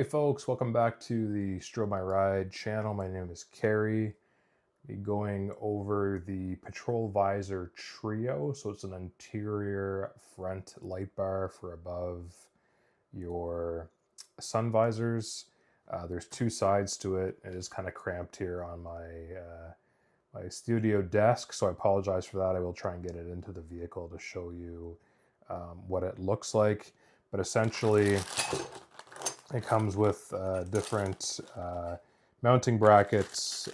folks, welcome back to the Strobe My Ride channel. My name is Kerry. I'll be going over the PatrolVisor Trio. So it's an interior front light bar for above your sun visors. There's two sides to it. It is kind of cramped here on my studio desk, so I apologize for that. I will try and get it into the vehicle to show you what it looks like. But essentially, it comes with different mounting brackets.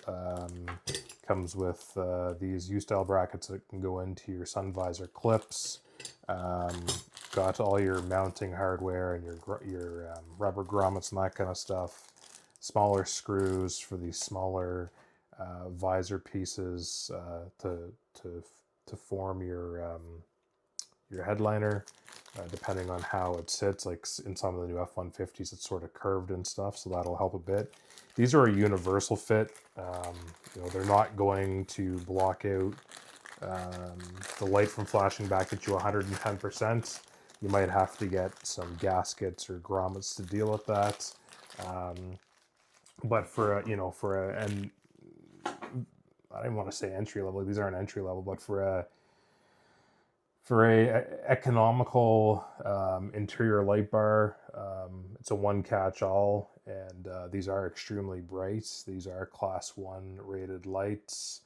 Comes with these U-style brackets that can go into your sun visor clips. Got all your mounting hardware and your rubber grommets and that kind of stuff. Smaller screws for these smaller visor pieces to form your headliner. Depending on how it sits, like in some of the new F-150s, it's sort of curved and stuff, so that'll help a bit. These are a universal fit. They're not going to block out the light from flashing back at you 110%. You might have to get some gaskets or grommets to deal with that. But for and I don't want to say entry level. These aren't entry level, but for a economical interior light bar, it's a one catch-all, and these are extremely bright. These are class 1 rated lights.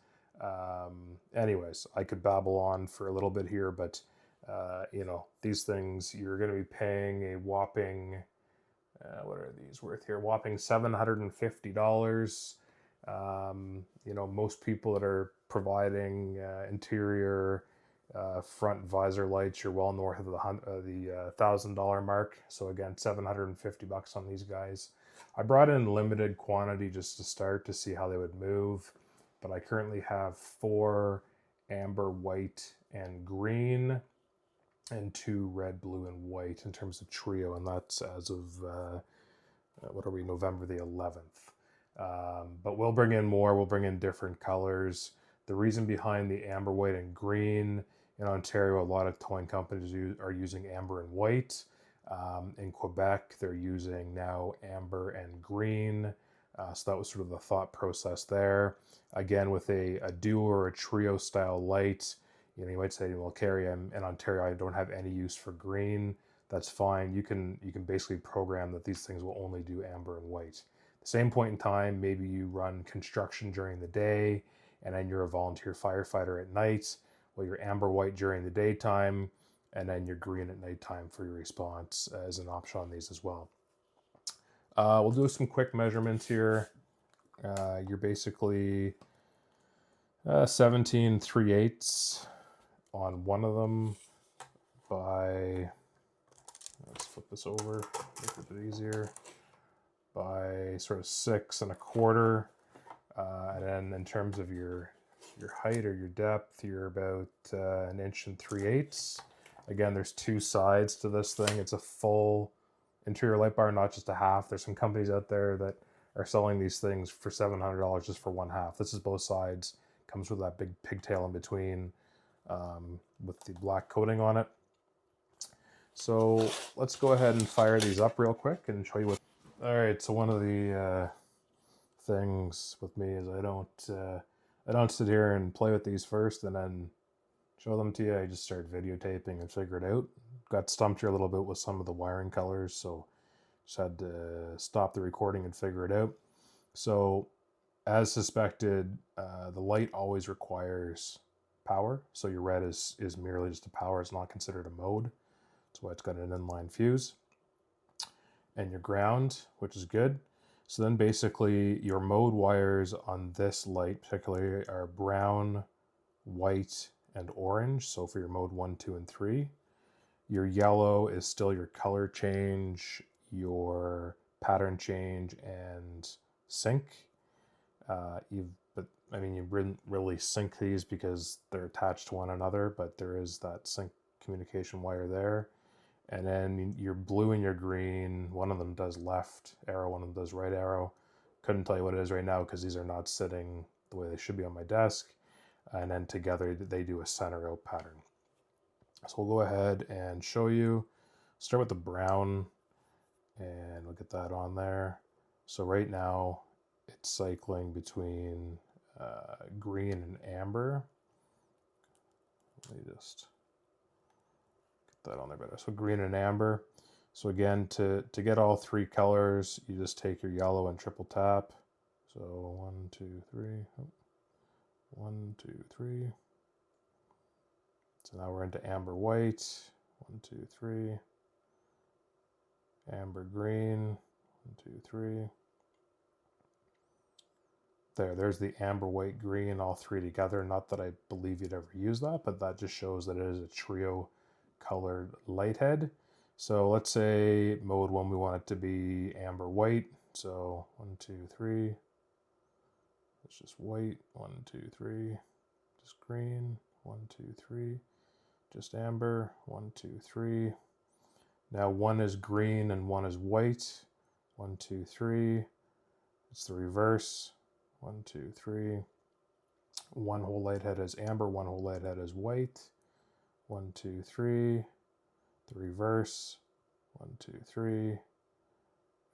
Anyways, I could babble on for a little bit here, but these things, you're going to be paying a whopping, what are these worth here? Whopping $750. Most people that are providing interior front visor lights, you're well north of the $1,000 mark. So again, $750 on these guys. I brought in limited quantity just to start to see how they would move, but I currently have 4 amber, white, and green, and 2 red, blue, and white in terms of trio, and that's as of November the 11th. But we'll bring in more. We'll bring in different colors. The reason behind the amber, white, and green, in Ontario, a lot of towing companies are using amber and white. In Quebec, they're using now amber and green. So that was sort of the thought process there. Again, with a duo or a trio style light, you might say, well, Kerry, I'm in Ontario, I don't have any use for green. That's fine. You can basically program that these things will only do amber and white. At the same point in time, maybe you run construction during the day, and then you're a volunteer firefighter at night. Well, you're amber white during the daytime, and then you're green at nighttime for your response as an option on these as well. We'll do some quick measurements here. You're basically 17 3/8 on one of them by, let's flip this over, make it a bit easier, by sort of 6 1/4. And then in terms of your height or your depth, you're about 1 3/8. Again, there's 2 sides to this thing. It's a full interior light bar, not just a half. There's some companies out there that are selling these things for $700 just for one half. This is both sides. Comes with that big pigtail in between with the black coating on it. So let's go ahead and fire these up real quick and show you what. All right, so one of the things with me is I don't sit here and play with these first and then show them to you. I just start videotaping and figure it out. Got stumped here a little bit with some of the wiring colors, so just had to stop the recording and figure it out. So as suspected, the light always requires power. So your red is merely just a power. It's not considered a mode. That's why it's got an inline fuse. And your ground, which is good. So then basically your mode wires on this light particularly are brown, white, and orange. So for your mode 1, 2, and 3. Your yellow is still your color change, your pattern change, and sync. You wouldn't really sync these because they're attached to one another, but there is that sync communication wire there. And then your blue and your green, one of them does left arrow, one of them does right arrow. Couldn't tell you what it is right now because these are not sitting the way they should be on my desk. And then together they do a center out pattern. So we'll go ahead and show you. Start with the brown and we'll get that on there. So right now it's cycling between green and amber. Let me just get that on there better. So green and amber. So again, to get all three colors, you just take your yellow and triple tap. So 1, 2, 3. 1, 2, 3. So now we're into amber white. 1, 2, 3. Amber green. 1, 2, 3. There's the amber, white, green, all three together. Not that I believe you'd ever use that, but that just shows that it is a trio colored light head. So let's say mode 1, we want it to be amber white. So 1, 2, 3. It's just white. 1, 2, 3. Just green. 1, 2, 3. Just amber. 1, 2, 3. Now 1 is green and 1 is white. 1, 2, 3. It's the reverse. 1, 2, 3. One whole light head is amber, one whole light head is white. 1, 2, 3. The reverse. 1, 2, 3.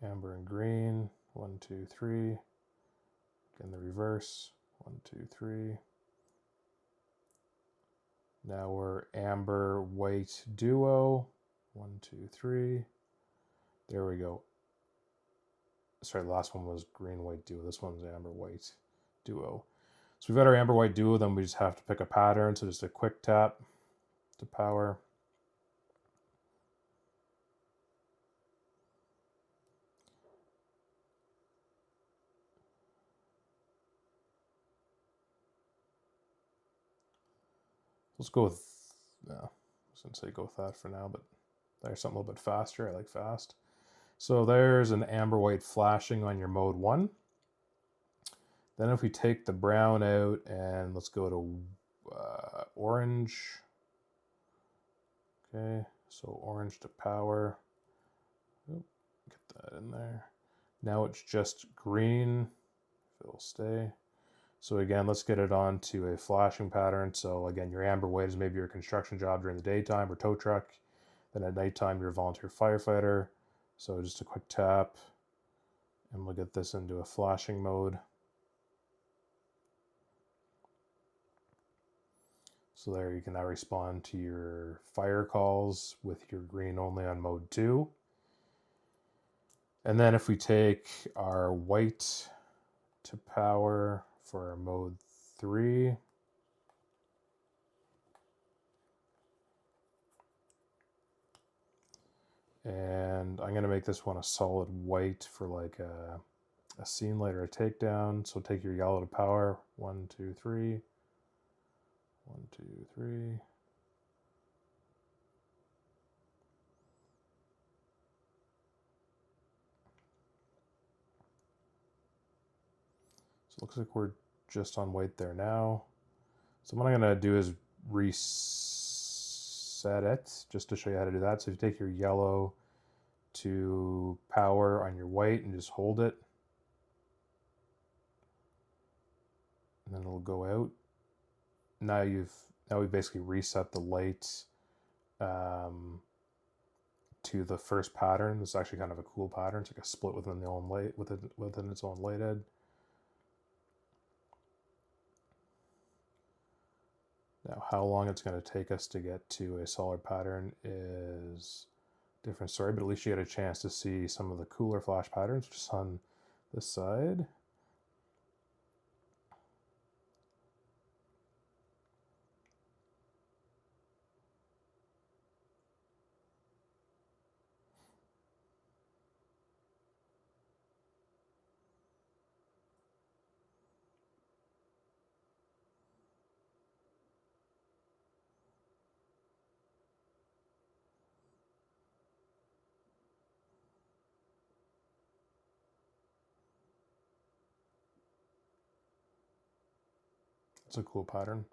Amber and green. 1, 2, 3. Again, the reverse. 1, 2, 3. Now we're amber white duo. 1, 2, 3. There we go. Sorry, the last one was green white duo. This one's amber white duo. So we've got our amber white duo, then we just have to pick a pattern. So just a quick tap to power. Let's go with, no, I was going to say go with that for now, but there's something a little bit faster. I like fast. So there's an amber white flashing on your mode 1. Then if we take the brown out and let's go to orange. Okay, so orange to power. Oop, get that in there. Now it's just green. If it'll stay. So again, let's get it on to a flashing pattern. So again, your amber white is maybe your construction job during the daytime or tow truck. Then at nighttime, you're a volunteer firefighter. So just a quick tap and we'll get this into a flashing mode. So there you can now respond to your fire calls with your green only on mode 2. And then if we take our white to power for our mode 3, and I'm going to make this one a solid white for like a scene light or a takedown. So take your yellow to power. 1, 2, 3. 1, 2, 3. So it looks like we're just on white there now. So what I'm going to do is reset it just to show you how to do that. So if you take your yellow to power on your white and just hold it, and then it'll go out. Now we basically reset the light to the first pattern. This is actually kind of a cool pattern. It's like a split within the own light within its own light head. Now, how long it's going to take us to get to a solid pattern is a different story, but at least you get a chance to see some of the cooler flash patterns just on this side. It's a cool pattern.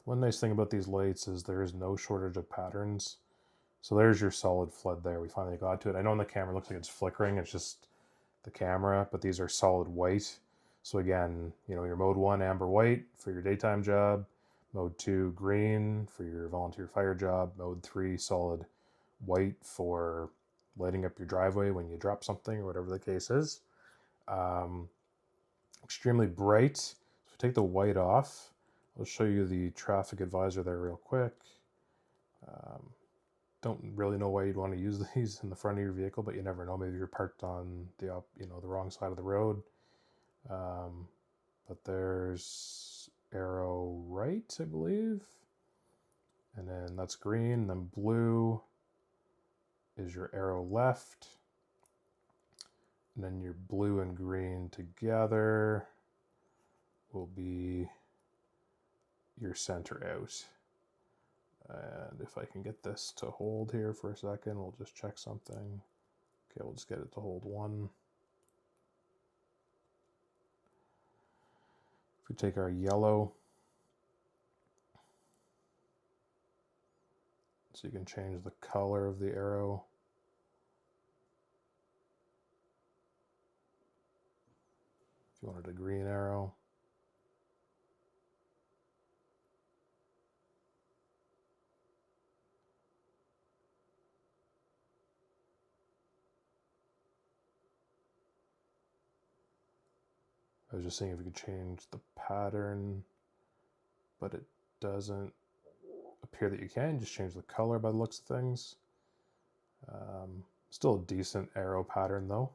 One nice thing about these lights is there is no shortage of patterns. So there's your solid flood there. We finally got to it. I know on the camera it looks like it's flickering. It's just the camera, but these are solid white. So again, you know, your mode 1 amber white for your daytime job, mode 2 green for your volunteer fire job, mode 3 solid white for lighting up your driveway when you drop something or whatever the case is. Extremely bright. So if we take the white off, I'll show you the traffic advisor there real quick. Don't really know why you'd want to use these in the front of your vehicle, but you never know. Maybe you're parked on the the wrong side of the road. But there's arrow right, I believe, and then that's green. Then blue is your arrow left, and then your blue and green together will be your center out. And if I can get this to hold here for a second, we'll just check something. Okay, we'll just get it to hold 1. If we take our yellow, so you can change the color of the arrow. If you wanted a green arrow. I was just seeing if we could change the pattern, but it doesn't appear that you can. Just change the color by the looks of things. Still a decent arrow pattern though,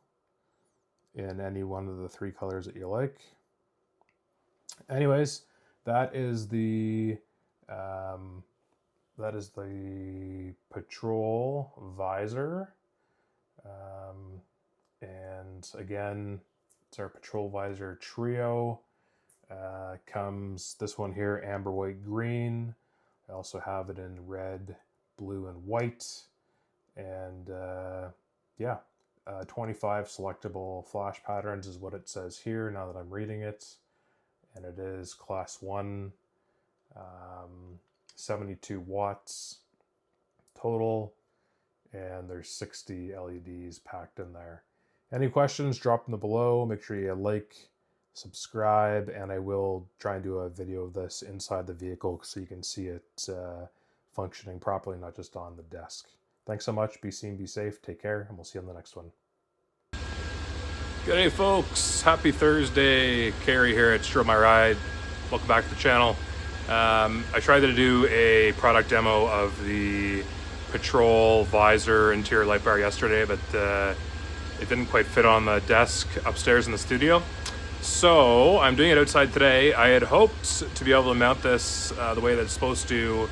in any one of the 3 colors that you like. Anyways, that is the PatrolVisor, and again, it's our PatrolVisor Trio. Comes this one here, amber, white, green. I also have it in red, blue, and white. And 25 selectable flash patterns is what it says here now that I'm reading it. And it is class 1, 72 watts total. And there's 60 LEDs packed in there. Any questions, drop them below. Make sure you like, subscribe, and I will try and do a video of this inside the vehicle so you can see it functioning properly, not just on the desk. Thanks so much. Be seen, be safe, take care, and we'll see you on the next one. Good day, folks. Happy Thursday. Carrie here at Stroke My Ride. Welcome back to the channel. I tried to do a product demo of the PatrolVisor interior light bar yesterday, but it didn't quite fit on the desk upstairs in the studio. So I'm doing it outside today. I had hoped to be able to mount this the way that it's supposed to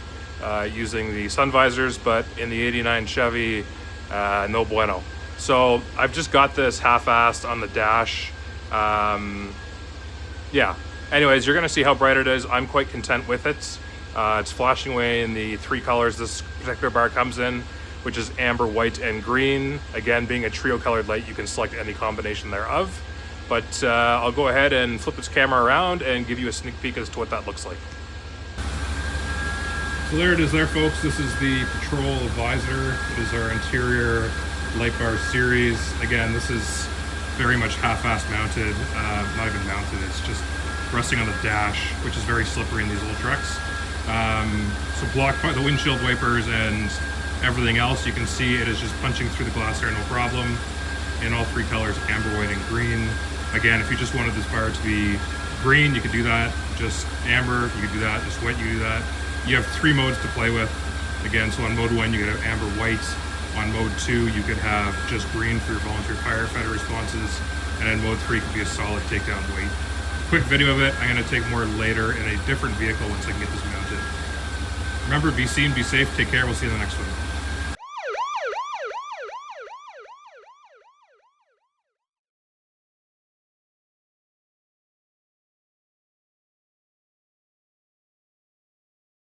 using the sun visors, but in the 89 Chevy, no bueno. So I've just got this half-assed on the dash. Yeah, anyways, you're gonna see how bright it is. I'm quite content with it. It's flashing away in the 3 colors this particular bar comes in, which is amber, white, and green. Again, being a trio colored light, you can select any combination thereof. But I'll go ahead and flip this camera around and give you a sneak peek as to what that looks like. So there it is there, folks. This is the PatrolVisor. It is our interior light bar series. Again, this is very much half-assed mounted, not even mounted, it's just resting on the dash, which is very slippery in these old trucks. So blocked by the windshield wipers and everything else. You can see it is just punching through the glass there, no problem. In all 3 colors, amber, white, and green. Again, if you just wanted this bar to be green, you could do that. Just amber, you could do that. Just white, you could do that. You have 3 modes to play with. Again, so on mode 1, you could have amber, white. On mode 2, you could have just green for your volunteer firefighter responses. And then mode 3 could be a solid takedown white. Quick video of it, I'm gonna take more later in a different vehicle once I can get this mounted. Remember, be seen, be safe, take care, we'll see you in the next one.